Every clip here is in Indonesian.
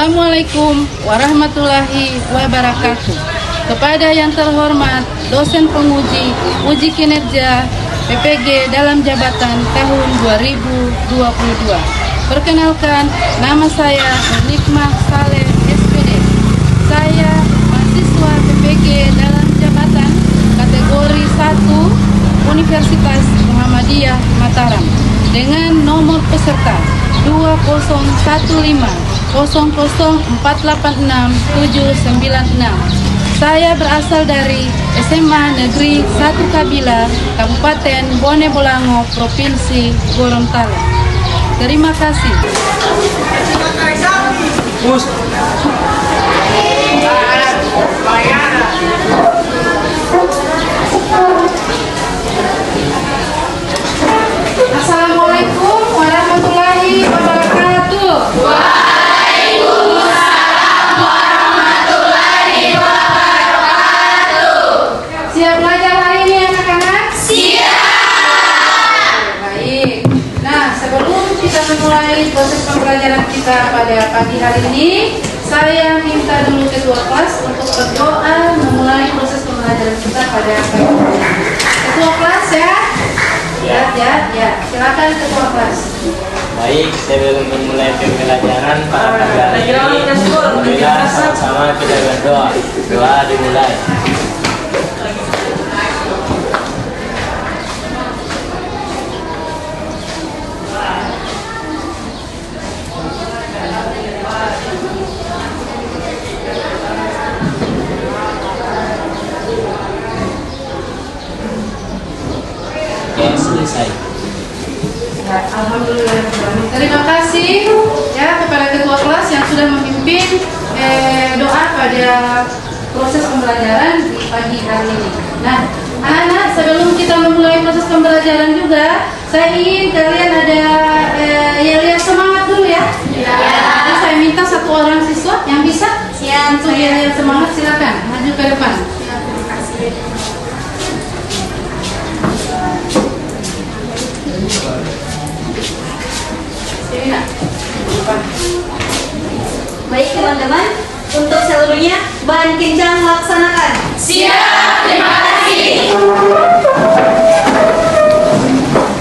Assalamualaikum warahmatullahi wabarakatuh. Kepada yang terhormat dosen penguji uji kinerja PPG dalam jabatan tahun 2022. Perkenalkan, nama saya Nikmah Saleh SPD. Saya mahasiswa PPG dalam jabatan kategori 1 Universitas Muhammadiyah Mataram dengan nomor peserta 201500486796. Saya berasal dari SMA Negeri 1 Kabila, Kabupaten Bone Bolango, Provinsi Gorontalo. Terima kasih. Assalamualaikum warahmatullahi wabarakatuh. Waalaikumsalam warahmatullahi wabarakatuh. Siap belajar hari ini anak-anak? Siap. Baik. Nah, sebelum kita memulai proses pembelajaran kita pada pagi hari ini, saya minta dulu ketua kelas untuk berdoa memulai proses pembelajaran kita pada pagi hari ini. Ketua kelas ya? Ya. Silakan ketua kelas. Baik, sebelum memulai pembelajaran pada pagi hari ini, marilah sama-sama kita berdoa. Doa dimulai. Oke, selesai. Alhamdulillah. Terima kasih ya kepada ketua kelas yang sudah memimpin doa pada proses pembelajaran di pagi hari ini. Nah, anak-anak, sebelum kita memulai proses pembelajaran juga, saya ingin kalian ada yel-yel semangat dulu ya. Jadi saya minta satu orang siswa yang bisa untuk yel-yel semangat, silakan maju ke depan. Terima kasih. Sini nak. Depan. Baik teman-teman, untuk seluruhnya bahan kencang laksanakan. Siap, terima kasih.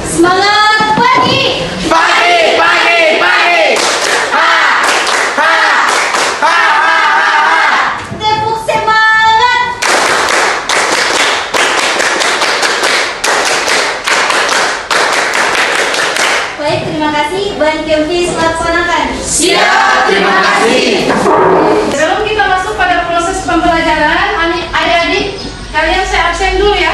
Semangat pagi. Pagi. Tepuk semangat. Baik, terima kasih. Bahan kempis laksanakan. Siap, terima kasih. Sebelum kita masuk pada proses pembelajaran, adik-adik, kalian saya absen dulu ya.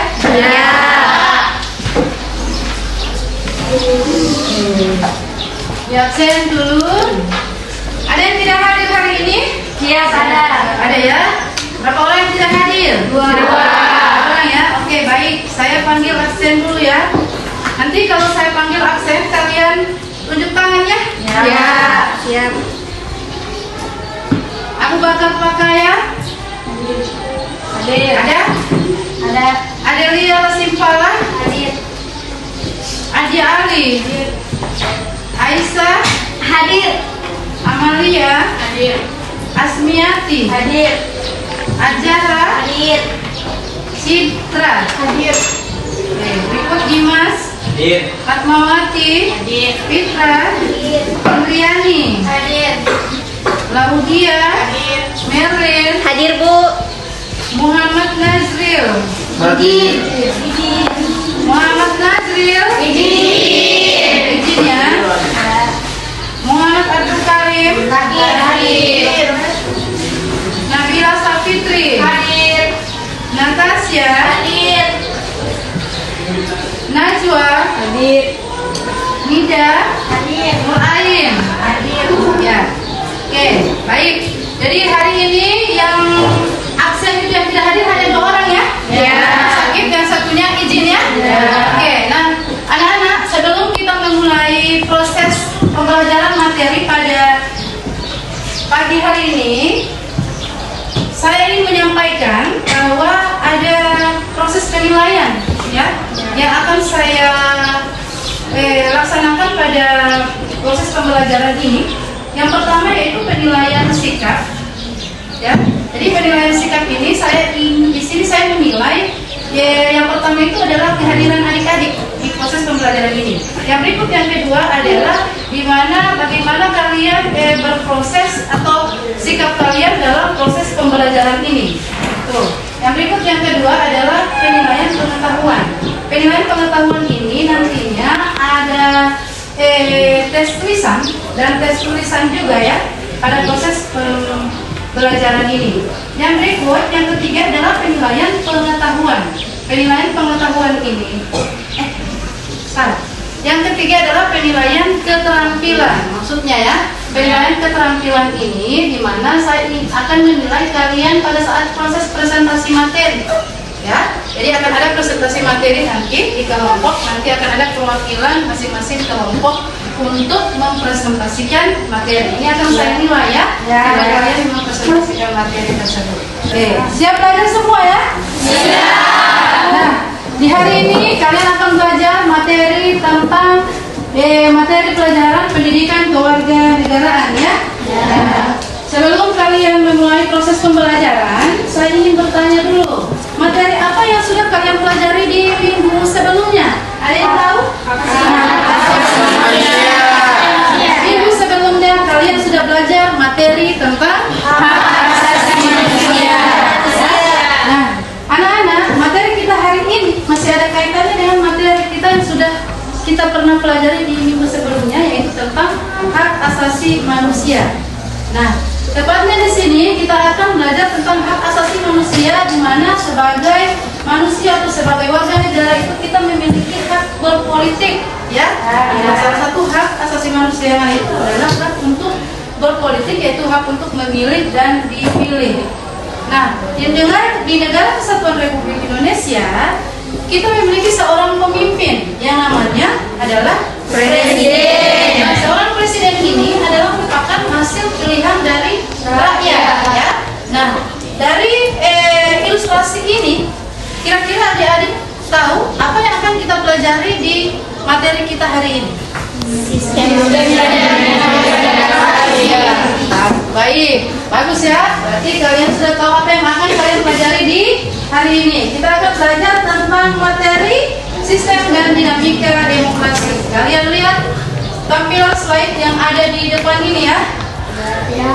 Ya, absen dulu. Ada yang tidak hadir hari ini? Siap, ada. Ada ya? Berapa orang yang tidak hadir? Dua. Orang ya? Oke, baik. Saya panggil absen dulu ya. Nanti kalau saya panggil absen, kalian tunjuk tangan ya? Siap. Abu Bakar Pakaya? Hadir. Ada? Ada. Adelia Lasimpala? Hadir. Adi Ali? Aisyah? Hadir. Amalia? Hadir. Asmiati? Hadir. Ajara? Hadir. Citra? Hadir. Berikut Dimas? Hadir. Fatmawati? Hadir. Fitra? Hadir. Andriani? Hadir. Laudia? Hadir. Merlin? Hadir, Bu. Muhammad Nazril? Hadir. Muhammad Nazril? Izin ya. Muhammad Abdul Karim? Hadir. Nabila Safitri? Hadir. Natasya? Hadir. Najwa? Hadir. Nida? Hadir. Nurain? Hadir. Ya. Oke, baik. Jadi hari ini yang absen itu yang tidak hadir hanya 2 orang ya? Ya. Sakit, yang satunya izin ya? Oke, nah anak-anak, sebelum kita memulai proses pembelajaran materi pada pagi hari ini, saya ingin menyampaikan bahwa ada proses penilaian ya yang akan saya laksanakan pada proses pembelajaran ini. Yang pertama yaitu penilaian sikap. Ya, jadi penilaian sikap ini di sini saya menilai yang pertama itu adalah kehadiran adik-adik di proses pembelajaran ini. Yang berikut yang kedua adalah bagaimana kalian berproses atau sikap kalian dalam proses pembelajaran ini. Tuh. Yang berikut yang kedua adalah penilaian pengetahuan. Penilaian pengetahuan ini nantinya ada tes tulisan dan tes tulisan juga ya pada proses pembelajaran ini. Yang berikut yang ketiga adalah penilaian pengetahuan. Penilaian pengetahuan ini salah. Yang ketiga adalah penilaian keterampilan. Maksudnya ya, penilaian keterampilan ini di mana saya akan menilai kalian pada saat proses presentasi materi. Ya, jadi akan ada presentasi materi nanti di kelompok, nanti akan ada perwakilan masing-masing kelompok untuk mempresentasikan materi. Ini akan saya nilai ya, jika kalian mempresentasikan materi tersebut. Siap belajar semua ya? Siap. Nah, di hari ini kalian akan belajar materi tentang materi pelajaran pendidikan kewarganegaraan ya. Sebelum kalian memulai proses pembelajaran, saya ingin bertanya dulu, materi apa yang sudah kalian pelajari di minggu sebelumnya? Ada yang tahu? Minggu sebelumnya kalian sudah belajar materi tentang hak asasi manusia. Nah, anak-anak, materi kita hari ini masih ada kaitannya dengan materi kita yang sudah kita pernah pelajari di minggu sebelumnya, yaitu tentang hak asasi manusia. Nah, tepatnya di sini kita akan belajar tentang hak asasi manusia, di mana sebagai manusia atau sebagai warga negara itu kita memiliki hak berpolitik, ya. Salah satu hak asasi manusia yang itu adalah hak untuk berpolitik, yaitu hak untuk memilih dan dipilih. Nah, di negara Kesatuan Republik Indonesia kita memiliki seorang pemimpin yang namanya adalah presiden. Nah, seorang presiden ini adalah merupakan hasil pilihan dari rakyat ya. Nah, dari ilustrasi ini kira-kira adik-adik tahu apa yang akan kita pelajari di materi kita hari ini? Sistem baik, bagus ya. Berarti kalian sudah tahu apa yang akan kalian pelajari di hari ini. Kita akan belajar tentang materi sistem dan dinamika demokrasi. Kalian lihat tampilan slide yang ada di depan ini ya. Ya.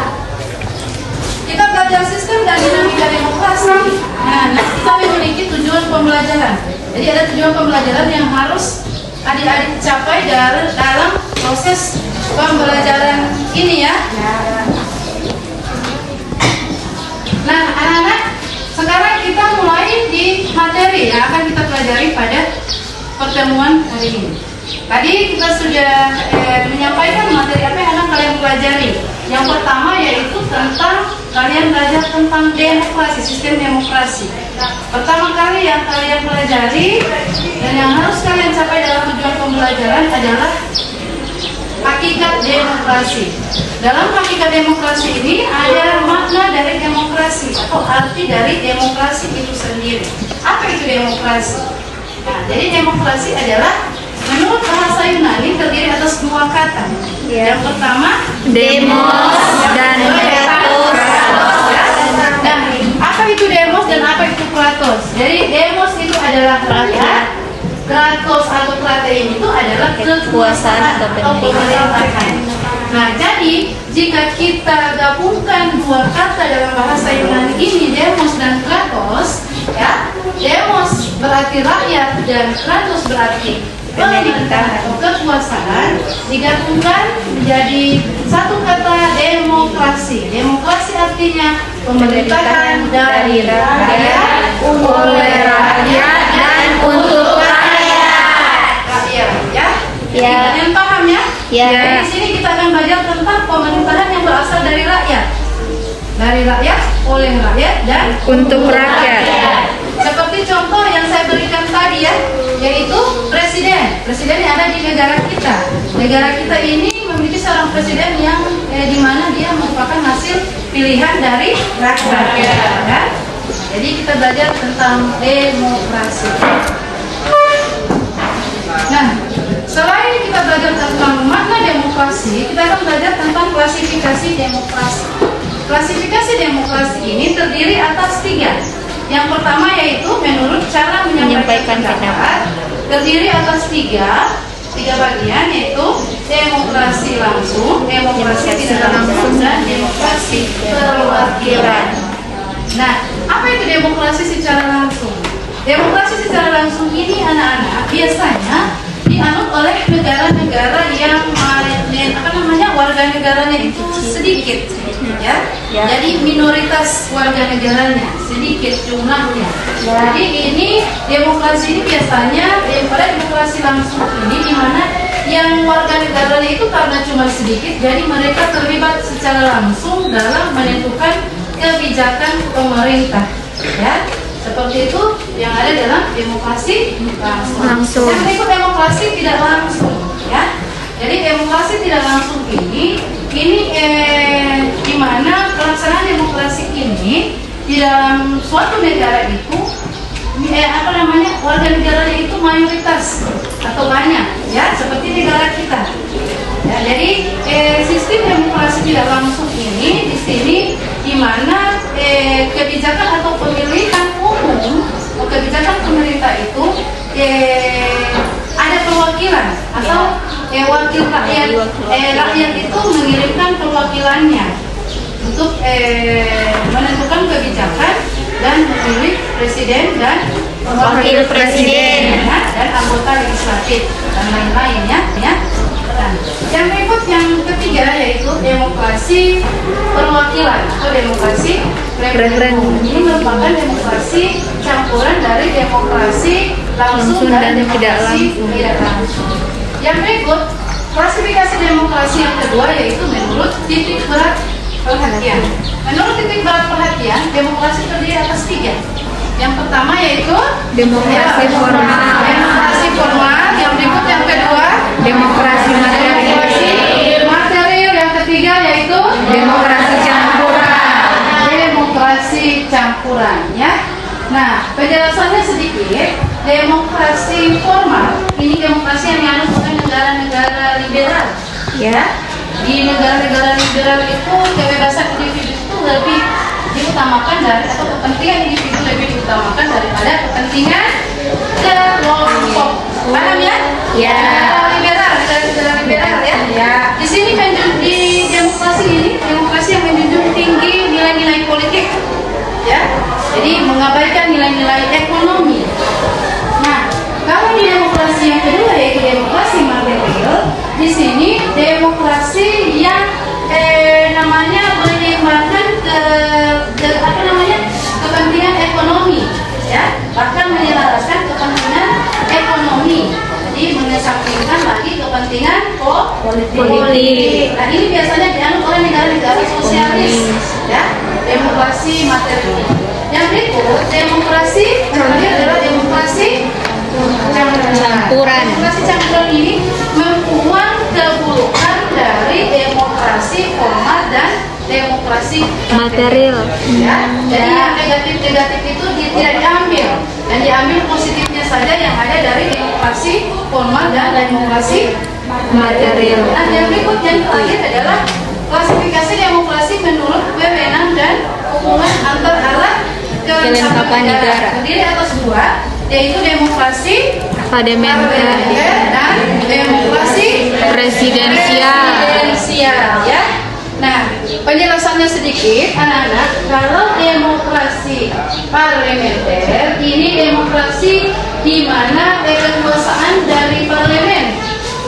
Kita belajar sistem dan dinamika demokrasi. Nah, kita memiliki tujuan pembelajaran. Jadi ada tujuan pembelajaran yang harus adik-adik capai dalam proses pembelajaran ini ya. Nah, anak-anak, sekarang kita mulai di materi yang akan kita pelajari pada pertemuan hari ini. Tadi kita sudah menyampaikan materi apa yang akan kalian pelajari. Yang pertama yaitu tentang kalian belajar tentang demokrasi, sistem demokrasi. Pertama kali yang kalian pelajari dan yang harus kalian capai dalam tujuan pembelajaran adalah hakikat demokrasi. Dalam hakikat demokrasi ini ada makna dari demokrasi atau arti dari demokrasi itu sendiri. Apa itu demokrasi? Nah, jadi demokrasi adalah menurut bahasa Yunani terdiri atas dua kata. Yang pertama Demos dan kratos. Nah, apa itu demos dan apa itu kratos? Jadi demos itu adalah rakyat, kratos atau kratein itu adalah kekuasaan atau pemerintahan. Nah, jadi jika kita gabungkan dua kata dalam bahasa Yunani ini, demos dan kratos, ya, demos berarti rakyat dan kratos berarti pemerintah atau kekuasaan, digabungkan menjadi satu kata demokrasi. Demokrasi artinya pemerintahan dari rakyat, oleh rakyat, dan untuk rakyat. Rakyat, ya? Kalian paham ya? Ya. Jadi di sini kita akan belajar tentang pemerintahan yang berasal dari rakyat. Dari rakyat, oleh rakyat, dan Untuk rakyat. Seperti contoh yang saya berikan tadi ya, yaitu presiden. Presiden yang ada di negara kita. Negara kita ini memiliki seorang presiden yang di mana dia merupakan hasil pilihan dari rakyat. Ya. Jadi kita belajar tentang demokrasi. Nah, selain kita kita belajar tentang makna demokrasi, kita akan belajar tentang klasifikasi demokrasi. Klasifikasi demokrasi ini terdiri atas 3. Yang pertama yaitu menurut cara menyampaikan pendapat, terdiri atas 3 bagian, yaitu demokrasi langsung, demokrasi tidak langsung, dan demokrasi perwakilan. Nah, apa itu demokrasi secara langsung? Demokrasi secara langsung ini anak-anak biasanya dianut oleh negara-negara yang warga negaranya itu sedikit, ya. Jadi minoritas warga negaranya sedikit jumlahnya. Jadi ini demokrasi ini biasanya pada demokrasi langsung ini di mana yang warga negaranya itu karena cuma sedikit, jadi mereka terlibat secara langsung dalam menentukan kebijakan pemerintah, ya. Seperti itu yang ada dalam demokrasi langsung. Yang berikut demokrasi tidak langsung, ya. Jadi demokrasi tidak langsung ini di mana pelaksanaan demokrasi ini di dalam suatu negara itu warga negaranya itu mayoritas atau banyak, ya, seperti negara kita. Ya, jadi sistem demokrasi tidak langsung ini di sini di mana kebijakan atau pemilihan umum atau kebijakan pemerintah itu ada perwakilan atau wakil rakyat. Rakyat itu mengirimkan perwakilannya untuk menentukan kebijakan dan memilih presiden dan Wakil presiden, dan anggota legislatif dan lain-lainnya, ya. Nah, yang berikut yang ketiga yaitu demokrasi perwakilan atau demokrasi referendum. Ini merupakan demokrasi campuran dari demokrasi langsung dan demokrasi tidak langsung. Yang berikut klasifikasi demokrasi yang kedua yaitu menurut titik berat perhatian. Menurut titik berat perhatian, demokrasi terdiri atas 3. Yang pertama yaitu demokrasi formal. Demokrasi formal. Yang berikut yang kedua Demokrasi material. material. Yang ketiga yaitu Demokrasi campuran. Demokrasi campuran, ya. Nah, penjelasannya sedikit. Demokrasi formal ini demokrasi yang dianut oleh negara-negara liberal, Ya. Di negara-negara liberal itu kebebasan individu itu lebih diutamakan atau kepentingan individu lebih diutamakan daripada kepentingan kelompok. Paham, ya? Ya. Negara liberal, ya. Ya. Di sini di demokrasi ini demokrasi yang menjunjung tinggi nilai-nilai politik, ya. Jadi mengabaikan nilai-nilai ekonomi. Nah, kalau di demokrasi yang kedua yaitu demokrasi material, di sini demokrasi yang menyeimbangkan kepentingan ekonomi, ya, bahkan menyelaraskan kepentingan ekonomi. Jadi mengesampingkan lagi kepentingan politik. Nah, ini biasanya dianut oleh negara-negara sosialis, ya, demokrasi material. Yang berikut demokrasi terakhir adalah demokrasi campuran. Demokrasi campuran ini membuang keburukan dari demokrasi formal dan demokrasi Material. ya. Jadi yang negatif itu tidak diambil dan diambil positifnya saja yang ada dari demokrasi formal dan demokrasi material. Nah, yang berikut yang terakhir adalah klasifikasi demokrasi menurut wewenang dan hubungan antar alat kelengkapan negara. Terdiri atas 2, yaitu demokrasi Parlementer dan demokrasi presidensial. ya. Nah, penjelasannya sedikit, anak-anak. Kalau demokrasi parlementer ini demokrasi di mana kekuasaan dari parlemen,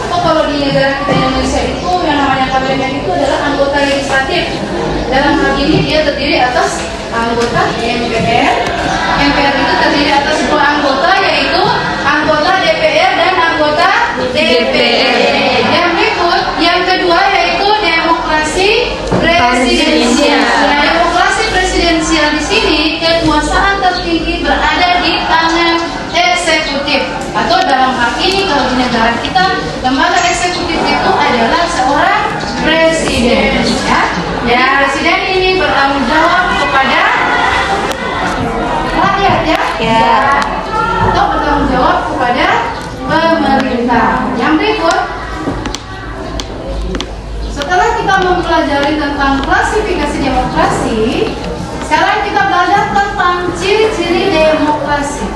atau kalau di negara kita Indonesia itu yang namanya parlemen itu adalah anggota legislatif. Dalam hal ini dia terdiri atas anggota MPR. MPR itu terdiri atas 2 anggota, yaitu anggota DPR dan anggota DPR. Yang berikut, yang kedua yaitu demokrasi presidensial. Nah, demokrasi presidensial di sini kekuasaan tertinggi berada di tangan eksekutif, atau dalam hal ini kalau di negara kita lembaga eksekutif itu adalah seorang presiden, ya. Jadi presiden ini bertanggung jawab kepada rakyat, ya. Atau bertanggung jawab kepada pemerintah. Yang berikut mempelajari tentang klasifikasi demokrasi, sekarang kita belajar tentang ciri-ciri demokrasi.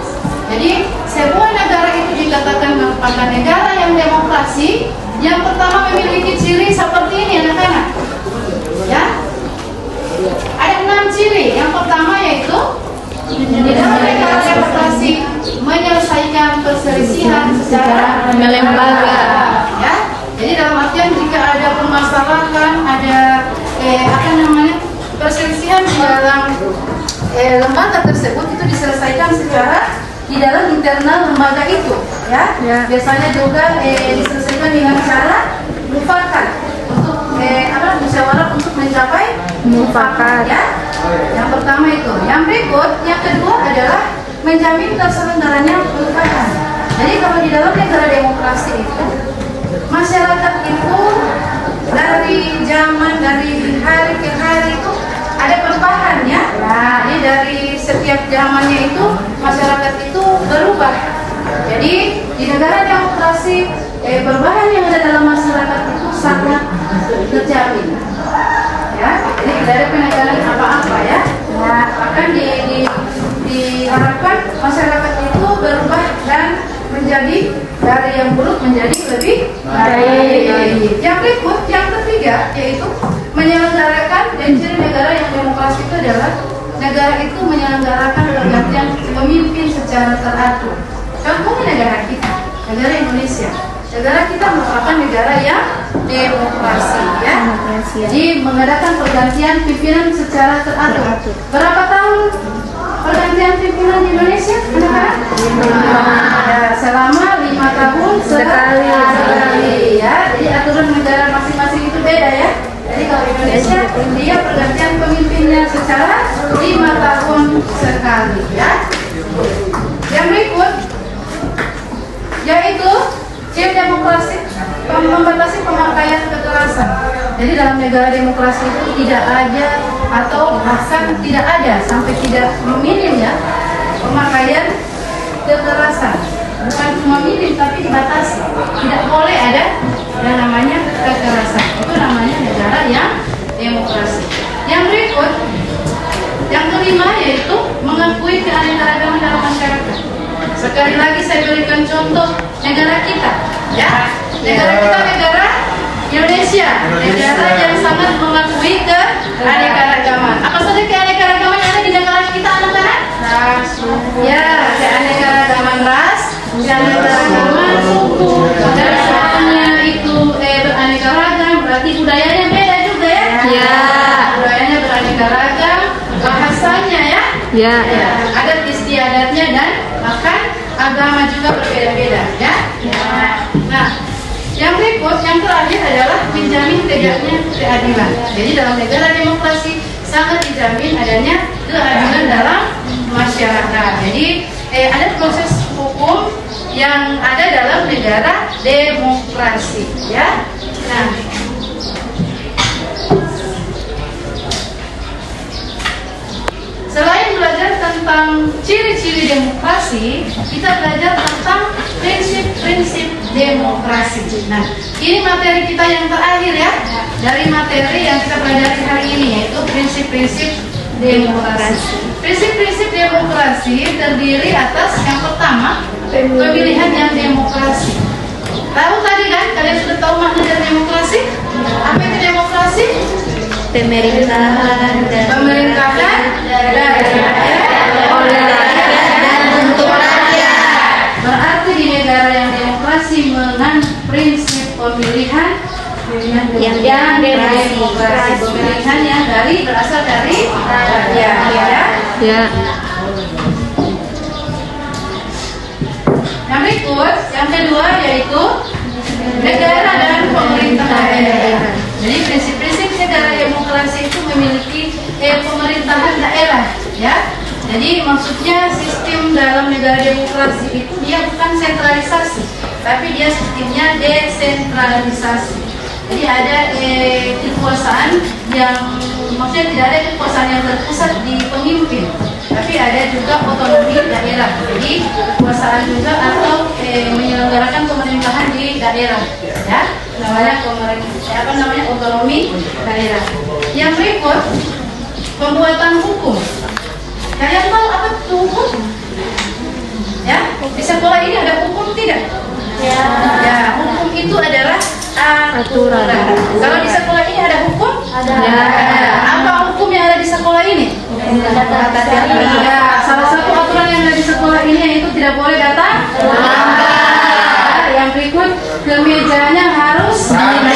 Jadi, sebuah negara itu dikatakan merupakan negara yang demokrasi. Yang pertama memiliki ciri seperti ini, anak-anak. Ya, ada 6 ciri. Yang pertama yaitu di dalam negara demokrasi menyelesaikan perselisihan secara lembaga. Ya, jadi dalam artian jika ada permasalahan, ada perselisihan di dalam lembaga tersebut itu diselesaikan secara di dalam internal lembaga itu, ya. Biasanya juga diselesaikan dengan cara mufakat untuk musyawarah untuk mencapai mufakat, ya. Yang pertama itu. Yang berikut, yang kedua adalah menjamin terselenggaranya perubahan. Jadi kalau di dalam negara demokrasi itu masyarakat itu dari hari ke hari itu ada perubahan, ya. Nah, ini dari setiap zamannya itu masyarakat itu berubah. Jadi di negara demokrasi perubahan yang ada dalam masyarakat itu sangat terjamin. Ya, jadi tidak ada penekanan apa-apa, ya. Nah, akan diharapkan masyarakat itu berubah dan menjadi dari yang buruk menjadi lebih baik. Yang berikut, yang ketiga yaitu menyelenggarakan, dan ciri negara yang demokrasi itu adalah negara itu menyelenggarakan pergantian pemimpin secara teratur. Contohnya negara kita, negara Indonesia. Negara kita merupakan negara yang demokrasi, ya. Jadi mengadakan pergantian pimpinan secara teratur. Berapa tahun pergantian pimpinan di Indonesia? Selama 5 tahun sekali, ya. Jadi aturan negara masing-masing itu beda, ya. Jadi kalau Indonesia dia pergantian pemimpinnya secara 5 tahun sekali, ya. Yang berikut yaitu ciri demokrasi membatasi pemakaian kekerasan. Jadi dalam negara demokrasi itu tidak ada atau bahkan tidak ada sampai tidak minim, ya, pemakaian kekerasan. Bukan cuma minim tapi dibatasi. Tidak boleh ada yang namanya kekerasan. Itu namanya negara yang demokrasi. Yang berikut, yang kelima yaitu mengakui keanekaragaman dalam masyarakat. Sekali lagi saya berikan contoh negara kita, ya. Negara kita negara Indonesia, negara yang sangat mengakui keanekaragaman. Apa saja keanekaragaman yang ada di negara kita, anak-anak? Ya, keanekaragaman ras, keanekaragaman suku, dan semuanya itu beraneka ragam. Berarti budayanya beda juga, ya? Ya. Budayanya beraneka ragam, bahasanya, ya? Ya. Adat istiadatnya dan bahkan agama juga berbeda-beda, ya? Nah, yang berikut, yang terakhir adalah menjamin tegaknya keadilan. Jadi dalam negara demokrasi sangat dijamin adanya keadilan dalam masyarakat. Jadi ada proses hukum yang ada dalam negara demokrasi, ya. Nah, selain belajar tentang ciri-ciri demokrasi, kita belajar tentang prinsip-prinsip demokrasi. Nah, ini materi kita yang terakhir, ya. Dari materi yang kita pelajari hari ini yaitu prinsip-prinsip demokrasi. Prinsip-prinsip demokrasi terdiri atas yang pertama, pemilihan yang demokrasi. Tahu tadi kan? Kalian sudah tahu makna dari demokrasi? Apa itu demokrasi? Pemerintahan dari rakyat, oleh rakyat, dan untuk rakyat. Berarti di negara yang demokrasi menganut prinsip pemilihan yang demokrasi, pemilihan yang berasal dari rakyat, ya. Yang berikut, yang kedua yaitu negara dan pemerintahan daerah. Jadi prinsip-prinsip negara demokrasi itu memiliki pemerintahan daerah, ya. Jadi maksudnya sistem dalam negara demokrasi itu dia bukan sentralisasi, tapi dia sistemnya desentralisasi. Jadi ada kekuasaan yang maksudnya tidak ada kekuasaan yang terpusat di pemimpin, tapi ada juga otonomi daerah. Jadi kekuasaan juga atau menyelenggarakan pemerintahan di daerah. ya, namanya otonomi daerah. Yang berikut pembuatan hukum. Kalian tahu apa itu hukum? Ya, di sekolah ini ada hukum tidak? Ya, hukum itu adalah aturan. Kalau di sekolah ini ada hukum? Ada. Apa hukum yang ada di sekolah ini? Ya, salah satu aturan yang ada di sekolah ini yaitu tidak boleh datang lambat. Yang berikut, kemejanya harus rapi.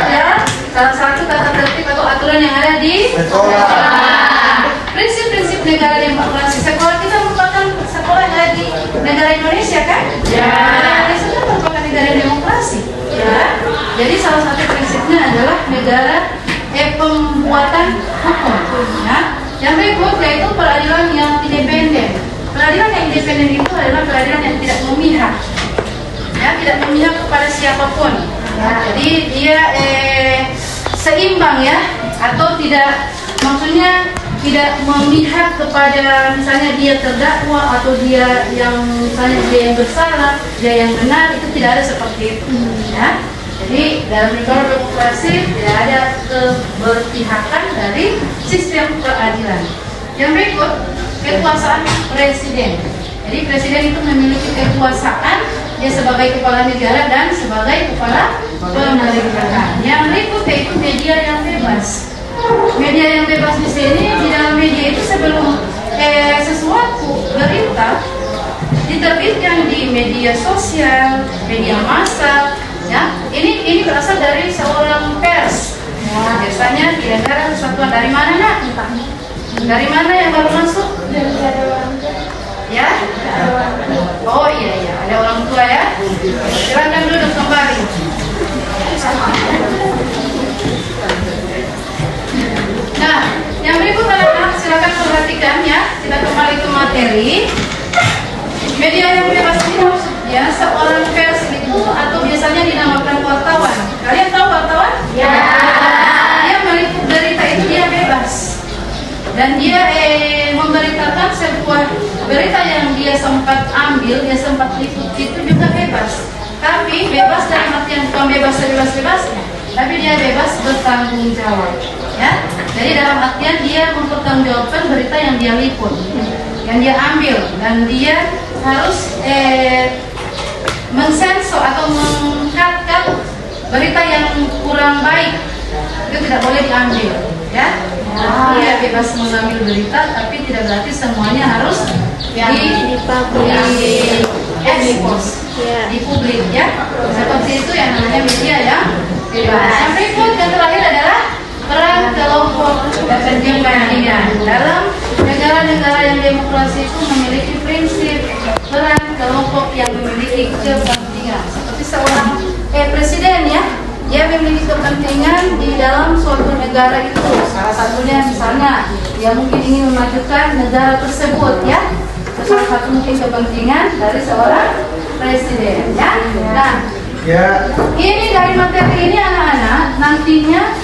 Ya, salah satu tata tertib atau aturan yang ada di sekolah. Prinsip-prinsip negara demokrasi. Sekolah kita merupakan sekolah yang ada di negara Indonesia kan? Ya. Negara Indonesia kan merupakan negara demokrasi. Ya. Jadi salah satu prinsipnya adalah pembuatan hukum. Ya. Yang berikut yaitu peradilan yang independen. Peradilan yang independen itu adalah peradilan yang tidak memihak. Ya, tidak memihak kepada siapapun. Ya. Jadi dia seimbang ya, atau tidak, maksudnya tidak memihak kepada misalnya dia terdakwa atau dia yang misalnya dia yang bersalah, dia yang benar, itu tidak ada seperti itu. Ya. Jadi dalam negara demokrasi tidak ada keberpihakan dari sistem peradilan. Yang berikut, kekuasaan presiden. Jadi presiden itu memiliki kekuasaan, dia sebagai kepala negara dan sebagai kepala pemerintahan. Yang berikut yaitu media yang bebas. Media yang bebas di sini, di dalam media itu sebelum sesuatu berita diterbitkan di media sosial, media massa, ya, ini berasal dari seorang pers. Nah, biasanya di negara kesatuan dari mana nak? Dari mana yang baru masuk? Ya? Oh iya, ada orang tua ya. Silakan duduk kembali. Nah, yang berikut anak-anak silakan perhatikan ya. Kita kembali ke materi. Media yang bebas ini maksudnya seorang pers itu atau biasanya dinamakan wartawan. Kalian tahu wartawan? Ya. Dia meliput berita itu dia bebas. Dan dia memberitakan sebuah berita yang dia sempat ambil, dia sempat liput itu juga bebas. Tapi bebas dalam artian bukan bebas sebebas-bebasnya, tapi dia bebas bertanggung jawab. Ya, jadi dalam artian dia mempertanggungjawabkan berita yang dia liput, yang dia ambil, dan dia harus mensensor atau mengangkat berita yang kurang baik, itu tidak boleh diambil. Ya, dia bebas mengambil berita, tapi tidak berarti semuanya harus di-expose, dipublik ya. Seperti itu yang namanya media yang bebas. Yang berikut yang terakhir adalah peran kelompok kepentingan. Dalam negara-negara yang demokrasi itu memiliki prinsip peran kelompok yang memiliki kepentingan. Seperti seorang presiden ya, dia memiliki kepentingan di dalam suatu negara itu. Salah satunya misalnya dia mungkin ingin memajukan negara tersebut ya. Salah satu mungkin kepentingan dari seorang presiden ya. Nah, ini dari materi ini anak-anak nantinya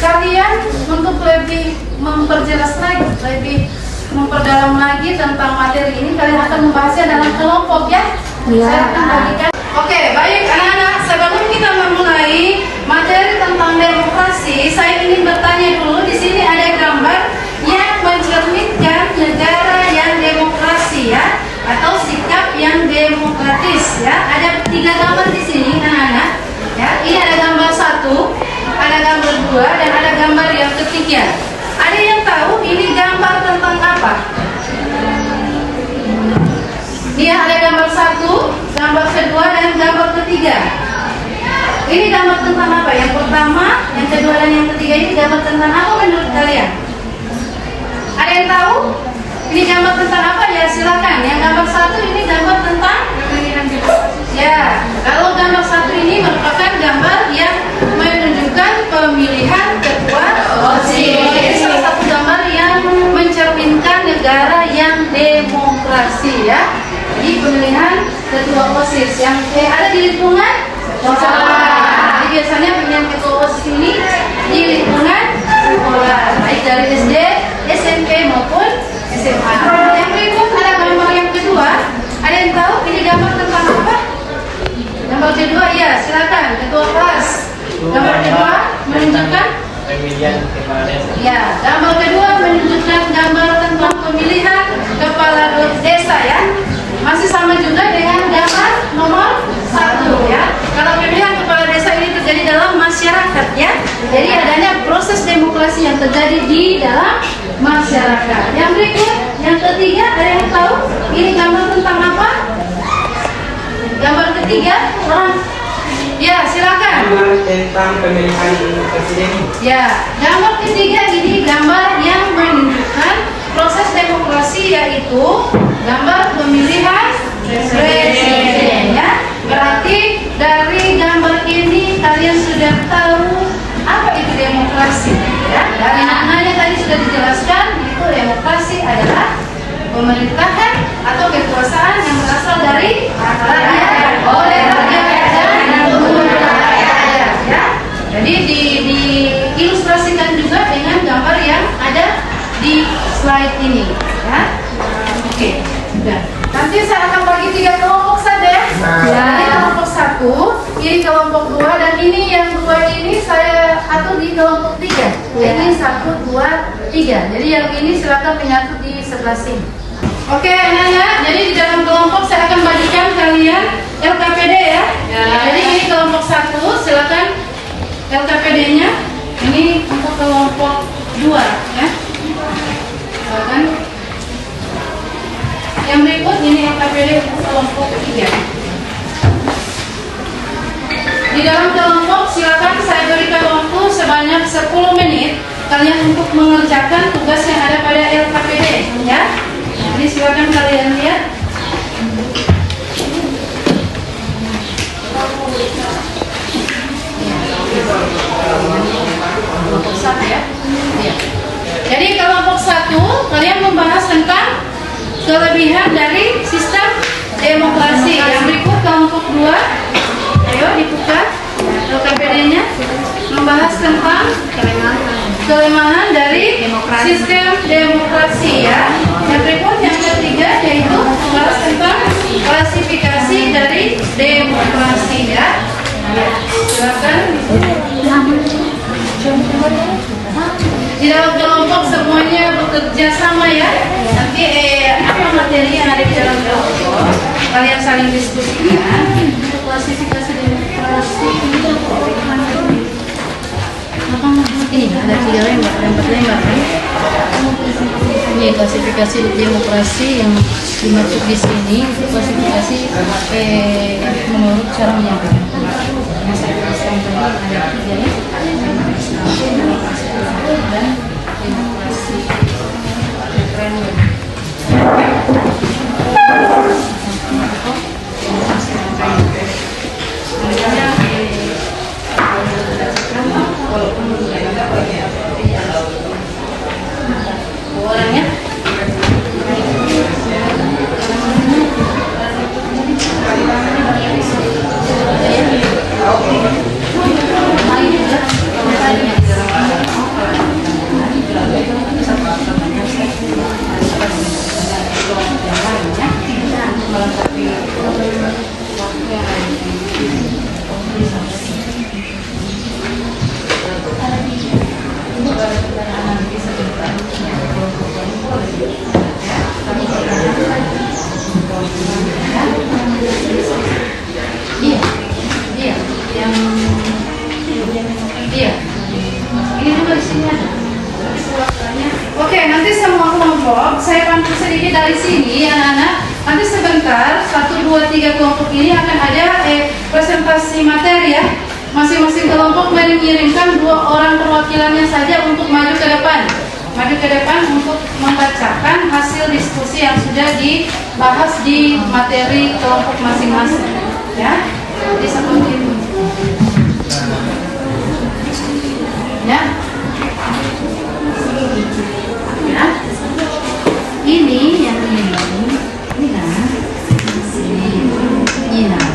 kalian untuk lebih memperjelas lagi, lebih memperdalam lagi tentang materi ini, kalian akan membahasnya dalam kelompok ya. Saya akan bagikan. Oke, baik anak-anak, sebelum kita memulai materi tentang demokrasi, saya ingin bertanya dulu. Di sini ada gambar yang mencerminkan negara yang demokrasi ya, atau sikap yang demokratis ya. Ada 3 gambar di sini anak-anak. Ya, ini ada gambar 1, ada gambar 2, dan ada gambar yang ketiga. Ada yang tahu ini gambar tentang apa? Ini ada gambar 1, gambar kedua, dan gambar ketiga. Ini gambar tentang apa? Yang pertama, yang kedua, dan yang ketiga ini gambar tentang apa menurut kalian? Ada yang tahu? Ini gambar tentang apa? Ya silakan. Yang gambar 1 ini gambar tentang ya. Kalau gambar 1 ini merupakan gambar yang menunjukkan pemilihan ketua OSIS. Ini salah satu gambar yang mencerminkan negara yang demokrasi ya. Di pemilihan ketua OSIS yang ada di lingkungan sekolah. Jadi biasanya pemilihan ketua OSIS ini di lingkungan sekolah, baik dari SD, SMP maupun SMA. Yang berikut ada gambar yang kedua. Ada yang tahu ini gambar tentang apa? Gambar kedua, ya silakan ketua kelas. Gambar kedua menunjukkan. Pemilihan kepala desa. Ya, gambar kedua menunjukkan gambar tentang pemilihan kepala desa ya. Masih sama juga dengan gambar nomor 1 ya. Kalau pemilihan kepala desa ini terjadi dalam masyarakat ya. Jadi adanya proses demokrasi yang terjadi di dalam masyarakat. Yang berikut, yang ketiga, ada yang tahu ini gambar tentang apa? Gambar ketiga, orang. Ya, silakan. Tentang pemilihan presiden. Ya, gambar ketiga ini gambar yang menunjukkan proses demokrasi, yaitu gambar pemilihan presiden ya. Berarti dari gambar ini kalian sudah tahu apa itu demokrasi ya. Dari namanya tadi sudah dijelaskan, itu demokrasi adalah pemerintahan atau kekuasaan yang berasal dari rakyat, oleh rakyat dan untuk rakyat ya. Jadi diilustrasikan juga dengan gambar yang ada di slide ini ya. Oke, sudah. Nanti saya akan bagi 3 kelompok saja ya. Ini kelompok 1, ini kelompok 2, dan ini yang 2 ini saya atur di kelompok 3. Ini 1, 2, 3. Jadi yang ini silakan menyatu di sebelah sini. Oke, anak-anak, jadi di dalam kelompok saya akan bagikan kalian LKPD ya. Jadi ini kelompok 1, silakan LKPD-nya. Ini untuk kelompok 2 ya. Silakan. Yang berikut ini LKPD untuk kelompok 3. Di dalam kelompok silakan saya berikan waktu sebanyak 10 menit kalian untuk mengerjakan tugas yang ada pada LKPD ya. Jadi silakan kalian lihat. Kelompok 1 ya. Jadi kelompok 1 kalian membahas tentang kelebihan dari sistem demokrasi. Yang berikut kelompok 2, ayo dibuka LKPD-nya, membahas tentang kelemahan dari sistem demokrasi ya. Yang berikut yang ketiga yaitu membahas tentang klasifikasi dari demokrasi ya. Silakan. Di dalam kelompok semuanya bekerja sama ya. Nanti apa materi yang ada di dalam kelompok kalian saling diskusikan. Untuk klasifikasi demokrasi ini ada 3 lembar, 4 lembar kan? Ini klasifikasi demokrasi yang dimaksud di sini untuk klasifikasi menurut cara menyampaikan. Saya sampaikan ada 3 ya. Dan demokrasi referendum. Orangnya Oke, nanti semua kelompok saya bantu sedikit dari sini anak-anak. Nanti sebentar 1, 2, 3 kelompok ini akan ada presentasi materi ya. Masing-masing kelompok mengirimkan 2 orang perwakilannya saja untuk maju ke depan. Maju ke depan untuk membacakan hasil diskusi yang sudah dibahas di materi kelompok masing-masing. Ya, jadi seperti ini. Ya. Ya. Ini yang ini nah, ini nah.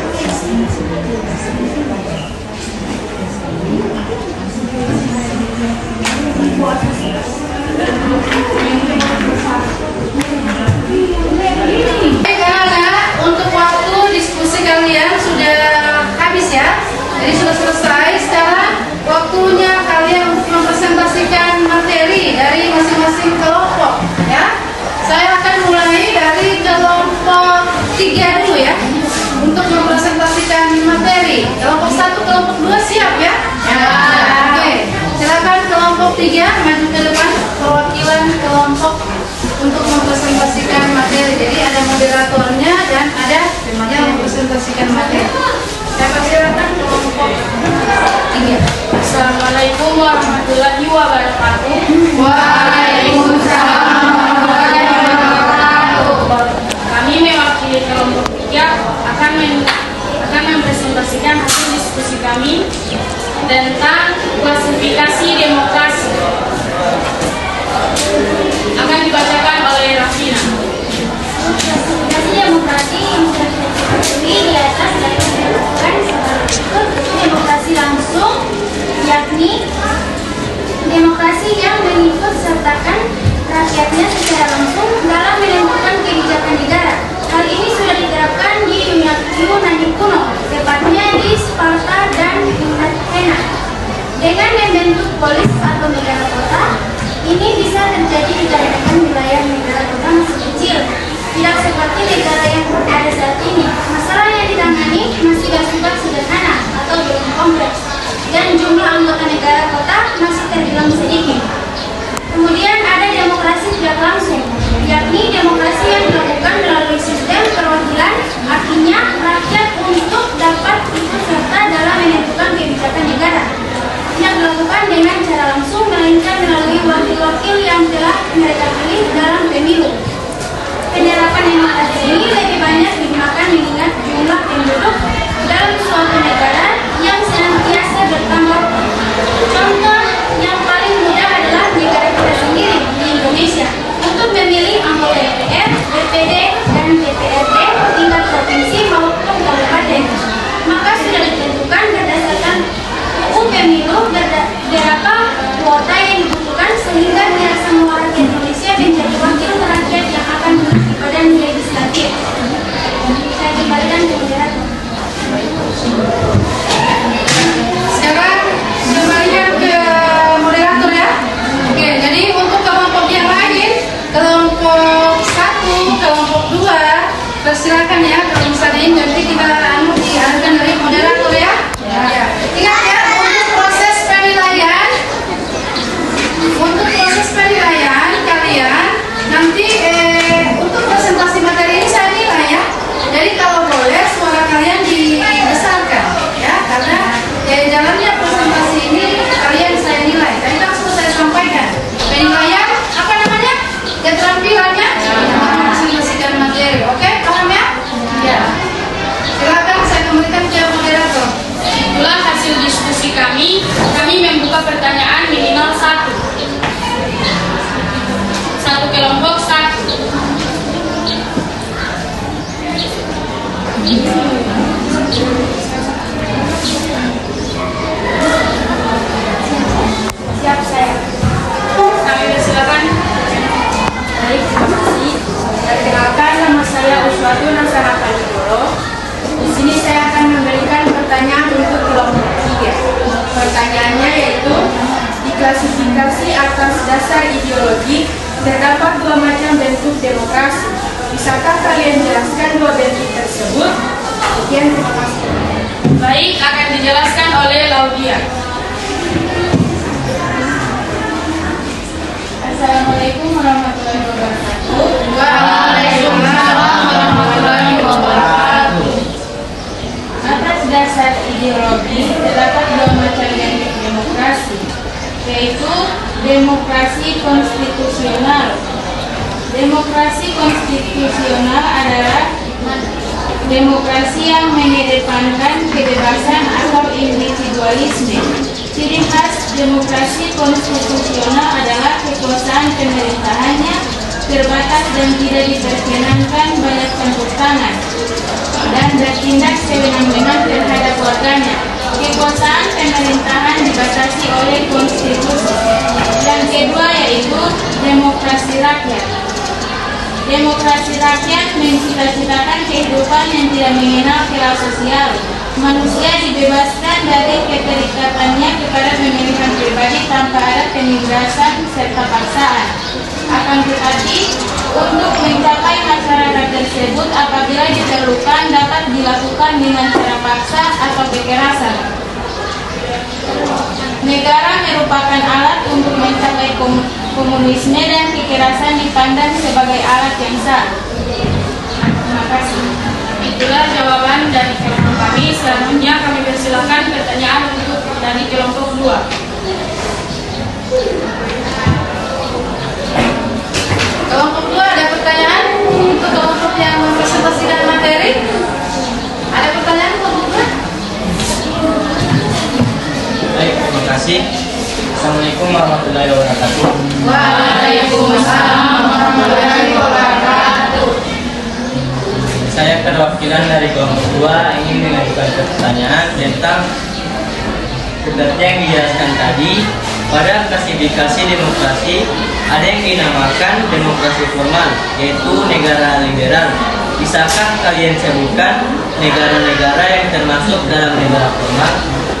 Baik anak-anak, untuk waktu diskusi kalian sudah waktunya kalian untuk mempresentasikan materi dari masing-masing kelompok ya. Saya akan mulai dari kelompok 3 dulu ya, untuk mempresentasikan materi. Kelompok 1, kelompok 2 siap ya? Ya. Oke, silakan kelompok 3 maju ke depan, perwakilan kelompok untuk mempresentasikan materi. Jadi ada moderatornya dan ada yang mempresentasikan materi. Saya persilakan kelompok 3. Assalamualaikum warahmatullahi wabarakatuh. Waalaikumsalam warahmatullahi wabarakatuh. Kami mewakili kelompok 3 akan mempresentasikan hasil diskusi kami tentang klasifikasi demokrasi. Akan dibacakan oleh Rafina. Klasifikasi demokrasi yang sudah diketahui di atas dapat dilakukan seperti berikut. Demokrasi langsung, yakni demokrasi yang mengikut sertakan rakyatnya secara langsung dalam menentukan kebijakan negara. Hal ini sudah diterapkan di Yunani kuno, tepatnya di Sparta dan Athena. Dengan membentuk polis atau negara kota, ini bisa terjadi dikarenakan wilayah negara kota masih kecil, tidak seperti negara yang ada saat ini. Masalah yang ditangani masih bersifat sederhana atau belum kompleks, dan jumlah anggota negara kota masih terbilang sedikit. Kemudian ada demokrasi tidak langsung, yakni demokrasi yang dilakukan melalui sistem perwakilan, artinya rakyat untuk dapat ikut serta dalam menentukan kebijakan negara. Tidak dilakukan dengan cara langsung, melainkan melalui wakil-wakil yang telah mereka pilih dalam pemilu. Penerapan demokrasi ini lebih banyak digunakan mengingat jumlah penduduk dalam suatu negara yang senantiasa bertambah. Contoh yang paling mudah adalah negara kita sendiri di Indonesia. Untuk memilih anggota DPR, DPD, dan DPRD tingkat provinsi maupun kabupaten, maka sudah ditentukan berdasarkan UU Pemilu berapa kuota yang dibutuhkan sehingga tidak semua rakyat Indonesia menjadi wakil rakyat yang akan duduk di badan legislatif. Saya kembalikan ke moderator. Sekarang kembalikan ke moderator ya. Oke, jadi untuk kelompok yang lain, kelompok 1, kelompok 2, persilakan ya kalau misalnya nanti kita diarahkan dari moderator ya. Ya. Ingat ya, untuk proses penilaian kalian nanti untuk presentasi materi ini saya nilai ya. Jadi kalau boleh suara kalian dibesarkan ya, karena jalannya presentasi ini kalian saya nilai. Tadi kan sudah saya sampaikan penilaian apa namanya? Keterampilannya mempresentasikan materi. Oke, paham ya? Ya. Silakan saya kembalikan ke moderator. Itulah hasil diskusi kami. Kami membuka pertanyaan minimal 1. Satu kelompok 1. Siap saya. Kami persilakan. Baik, terima kasih. Perkenalkan, nama saya Uswatun Nasara Kalidoro. Di sini saya akan memberikan pertanyaan untuk kelompok 3. Pertanyaannya yaitu, di klasifikasi atas dasar ideologi terdapat 2 macam bentuk demokrasi. Bisakah kalian jelaskan 2 bentuk tersebut? Sekian, terima kasih. Baik, akan dijelaskan oleh Laudia. Assalamualaikum warahmatullahi wabarakatuh. Waalaikumsalam warahmatullahi wabarakatuh. Atas dasar ideologi terdapat 2 macam bentuk demokrasi, yaitu demokrasi konstitusional. Demokrasi konstitusional adalah demokrasi yang mengedepankan kebebasan atau individualisme. Ciri khas demokrasi konstitusional adalah kekuasaan pemerintahannya terbatas dan tidak diperkenankan banyak campur tangan dan bertindak sewenang-wenang terhadap warganya. Kekuasaan pemerintahan dibatasi oleh konstitusi. Yang kedua yaitu demokrasi rakyat. Demokrasi rakyat mencita-citakan kehidupan yang tidak mengenal kelas sosial. Manusia dibebaskan dari keterikatan pendidikannya kepada pemilihan pribadi tanpa ada penindasan serta paksaan. Akan tetapi, untuk mencapai masyarakat tersebut apabila diperlukan dapat dilakukan dengan cara paksa atau kekerasan. Negara merupakan alat untuk mencapai komunisme dan kekerasan dipandang sebagai alat yang sah. Terima kasih. Itulah jawaban dari kelompok kami. Selanjutnya kami persilakan pertanyaan untuk dari kelompok 2. Kelompok 2 ada pertanyaan untuk kelompok yang mempresentasikan materi? Ada pertanyaan kelompok 2? Baik, terima kasih. Assalamualaikum warahmatullahi wabarakatuh. Waalaikumsalam warahmatullahi wabarakatuh. Saya perwakilan dari kelompok 2 ingin mengajukan pertanyaan tentang seperti yang dijelaskan tadi. Pada klasifikasi demokrasi ada yang dinamakan demokrasi formal, yaitu negara liberal. Bisakah kalian sebutkan negara-negara yang termasuk dalam negara formal?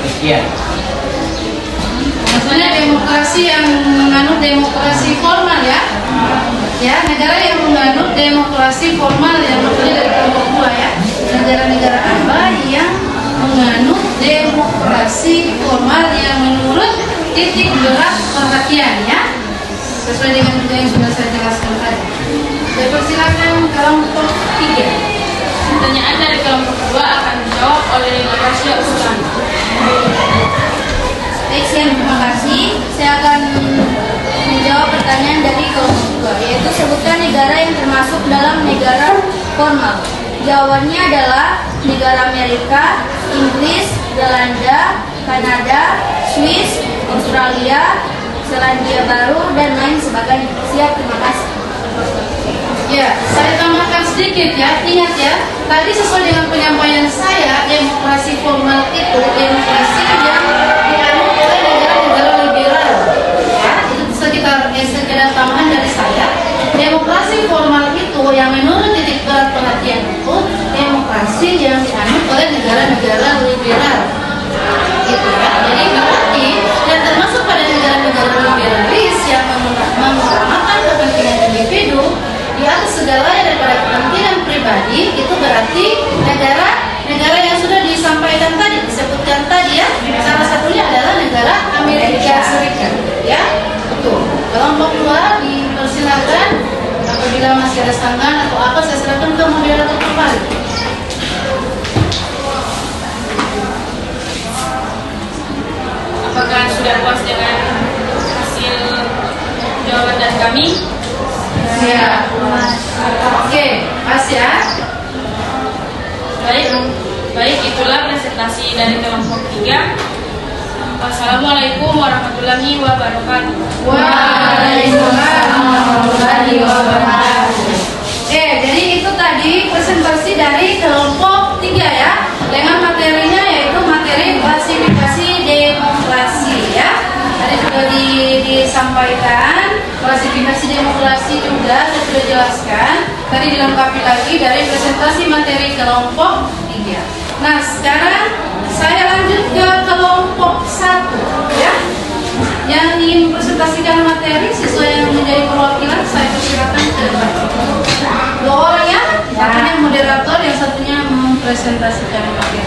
Sekian. Maksudnya demokrasi yang menganut demokrasi formal ya? Ya, negara yang menganut demokrasi formal yang maksudnya dari kelompok 2 ya. Negara-negara apa yang menganut demokrasi formal yang menurut titik berat perhatian ya? Sesuai dengan yang sudah saya jelaskan tadi. Saya persilakan kelompok 3. Pertanyaan dari kelompok 2 akan dijawab oleh Rasya Ustaz. Baik, terima kasih. Saya akan menjawab pertanyaan dari kelompok 2, yaitu sebutkan negara yang termasuk dalam negara formal. Jawabannya adalah negara Amerika, Inggris, Belanda, Kanada, Swiss, Australia, Selandia Baru, dan lain sebagainya. Siap, terima kasih. Ya, saya tambahkan sedikit ya. Ingat ya, tadi sesuai dengan penyampaian saya, demokrasi formal itu demokrasi yang dianut oleh negara-negara liberal. Ya, itu sekitar tambahan dari saya. Demokrasi formal itu yang menurut titik berat perhatian itu demokrasi yang dianut oleh negara-negara liberal. Gitu ya. Jadi berarti yang termasuk pada negara-negara liberalis yang mengutamakan kepentingan individu di atas segalanya daripada kepentingan pribadi, itu berarti negara yang sudah disampaikan tadi, disebutkan tadi ya. Salah satunya adalah negara Amerika Serikat, ya. Betul. Kelompok 2 dipersilakan apabila masih ada sanggahan atau apa, saya serahkan ke moderator kembali. Apakah sudah puas dengan hasil jawaban dari kami? Ya. Oke, pas ya. Baik, itulah presentasi dari kelompok 3. Wassalamualaikum warahmatullahi wabarakatuh. Waalaikumsalam warahmatullahi wabarakatuh. Jadi itu tadi presentasi dari kelompok 3 ya, dengan materinya yaitu materi klasifikasi demokrasi ya. Tadi sudah disampaikan klasifikasi demokrasi juga, saya sudah jelaskan. Tadi dilengkapi lagi dari presentasi materi kelompok 3. Nah, sekarang saya lanjut ke kelompok 1 ya. Yang ingin presentasikan materi sesuai yang menjadi perwakilan, saya persilakan ke depan. 2 orang ya, satunya moderator, yang satunya mempresentasikan materi.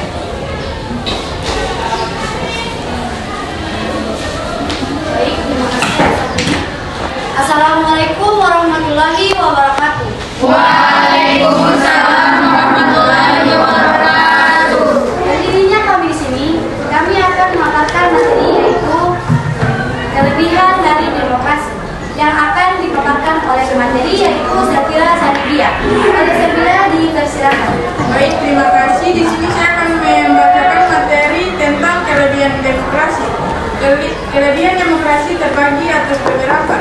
Baik, terima kasih. Assalamualaikum warahmatullahi wabarakatuh. Waalaikumsalam warahmatullahi wabarakatuh. Berdirinya kami di sini, kami akan memaparkan materi yaitu kelebihan dari demokrasi yang akan dipaparkan oleh pemateri yaitu Safira Sanidia. Pada Safira dipersilakan. Baik, terima kasih. Di sini saya akan membacakan materi tentang kelebihan demokrasi. Kelebihan demokrasi terbagi atas beberapa.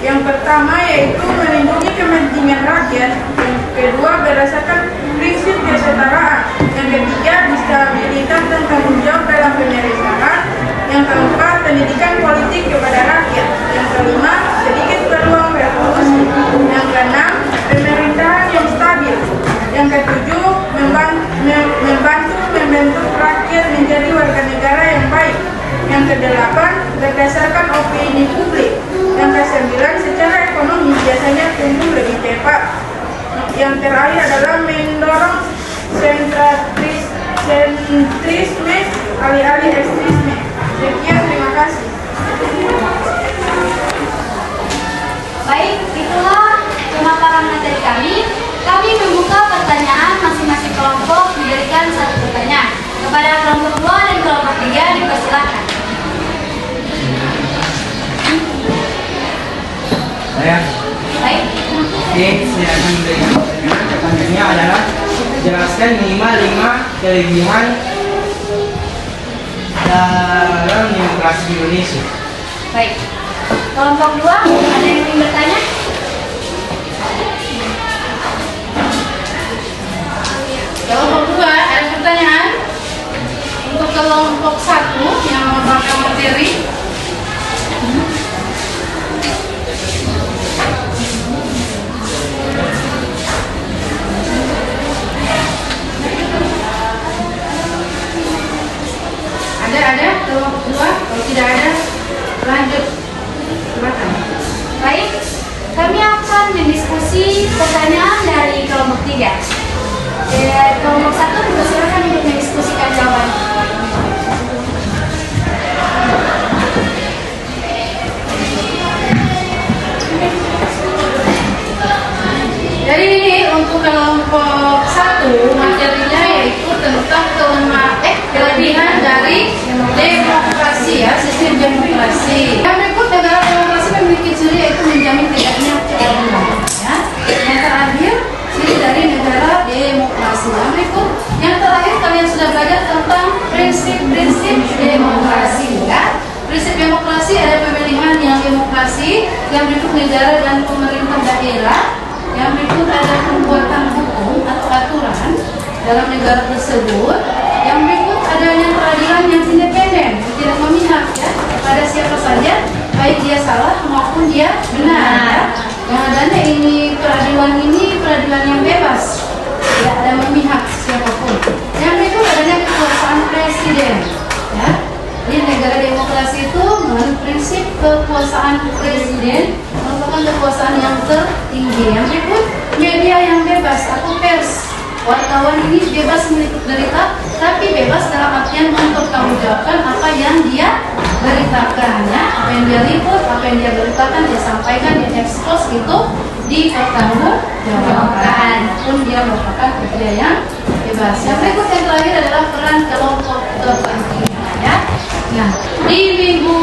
Yang pertama yaitu melindungi kepentingan rakyat. Yang kedua berdasarkan prinsip kesetaraan. Yang ketiga stabilitas dan tanggung jawab dalam pemerintahan. Yang keempat pendidikan politik kepada rakyat. Yang kelima sedikit peluang revolusi. Yang keenam pemerintahan yang stabil. Yang ketujuh membantu membentuk rakyat menjadi warga negara yang baik. ke-8, berdasarkan opini publik. Yang ke-9, secara ekonomi biasanya tumbuh lebih cepat. Yang terakhir adalah mendorong sentrisme alih-alih ekstremisme. Sekian, terima kasih. Baik, itulah pemaparan materi kami. Kami membuka pertanyaan, masing-masing kelompok diberikan satu pertanyaan. Kepada kelompok 2 dan kelompok 3 dipersilakan. Saya. Baik. Oke, saya akan memberikan pertanyaan. Pertanyaannya adalah jelaskan minimal 5 kelebihan dalam demokrasi Indonesia. Baik. Kelompok 2, ada yang ingin bertanya? Kelompok 2 ada pertanyaan. Untuk kelompok 1 yang merupakan materi. Ada kelompok 2, kalau tidak ada lanjut. Silakan. Baik, kami akan mendiskusi pertanyaan dari kelompok 3. Kelompok 1 dipersilakan untuk mendiskusikan jawaban. Jadi ini untuk kelompok 1 materinya yaitu tentang kelebihan dari demokrasi ya, sistem demokrasi. Yang berikut negara demokrasi memiliki ciri yaitu menjamin tegaknya keadilan. Ya. Yang terakhir ciri dari negara demokrasi. Yang berikut, yang terakhir kalian sudah belajar tentang prinsip-prinsip demokrasi ya. Prinsip demokrasi ada pemilihan yang demokrasi, yang berikut negara dan pemerintah daerah. Yang berikut ada pembuatan hukum atau aturan dalam negara tersebut. Yang berikut adanya peradilan yang independen, yang tidak memihak ya kepada siapa saja, baik dia salah maupun dia benar. Ya. Yang adanya ini peradilan yang bebas, tidak ada memihak siapapun. Yang berikut adanya kekuasaan presiden. Ya. Di negara demokrasi itu mengenai prinsip kekuasaan presiden merupakan kekuasaan yang tertinggi. Yang berikut media yang bebas atau pers. Wartawan ini bebas meliput berita, tapi bebas dalam artian mempertanggungjawabkan apa yang dia beritakan ya. Apa yang dia liput, apa yang dia beritakan, dia sampaikan, dia ekspos itu dipertanggungjawabkan. Pun dia merupakan media yang bebas. Yang berikut yang terakhir adalah peran kelompok kepentingan ya. Nah, di minggu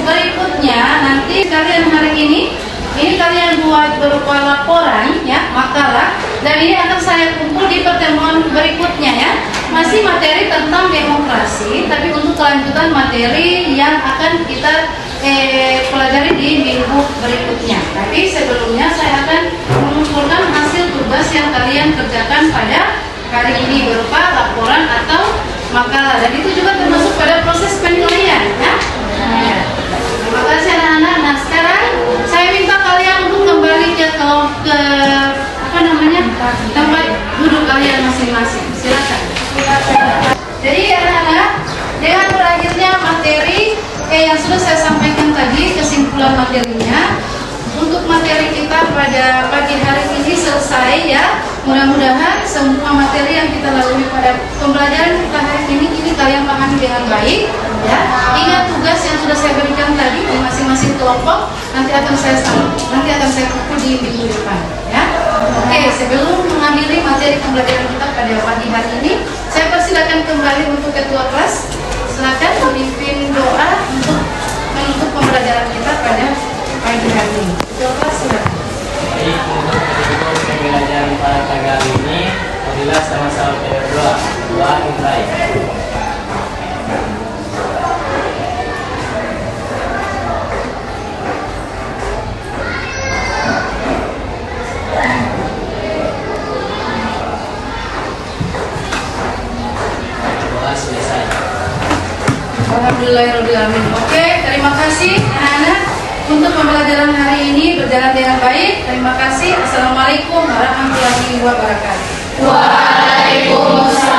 berikutnya nanti kalian hari ini kalian buat berupa laporan ya, makalah, dan ini akan saya kumpul di pertemuan berikutnya ya. Masih materi tentang demokrasi, tapi untuk kelanjutan materi yang akan kita pelajari di minggu berikutnya. Tapi sebelumnya saya akan mengumpulkan hasil tugas yang kalian kerjakan pada hari ini berupa laporan atau makalah, dan itu juga termasuk pada proses penilaian ya. Terima kasih anak-anak. Nah, sekarang saya minta kalian untuk kembali ke tempat duduk kalian masing-masing. Silakan. Jadi anak-anak, dengan berakhirnya materi yang sudah saya sampaikan tadi, kesimpulan materinya, untuk materi kita pada pagi hari ini selesai ya. Mudah-mudahan semua materi yang kita lalui pada pembelajaran kita hari ini kalian pahami dengan baik ya. Ingat tugas yang sudah saya berikan tadi di masing-masing kelompok, nanti akan saya kumpul di minggu depan ya. Oke, sebelum mengakhiri materi pembelajaran kita pada pagi hari ini, saya persilakan kembali untuk ketua kelas. Silakan memimpin doa untuk menutup pembelajaran kita pada pagi hari ini. Ketua kelas silakan. Baik, untuk pembelajaran pada pagi hari ini, marilah sama-sama berdoa. Doa dimulai. Doa selesai. Alhamdulillahirrahmanirrahim. Oke, terima kasih anak-anak untuk pembelajaran hari ini berjalan dengan baik. Terima kasih. Assalamualaikum warahmatullahi wabarakatuh. Waalaikumsalam.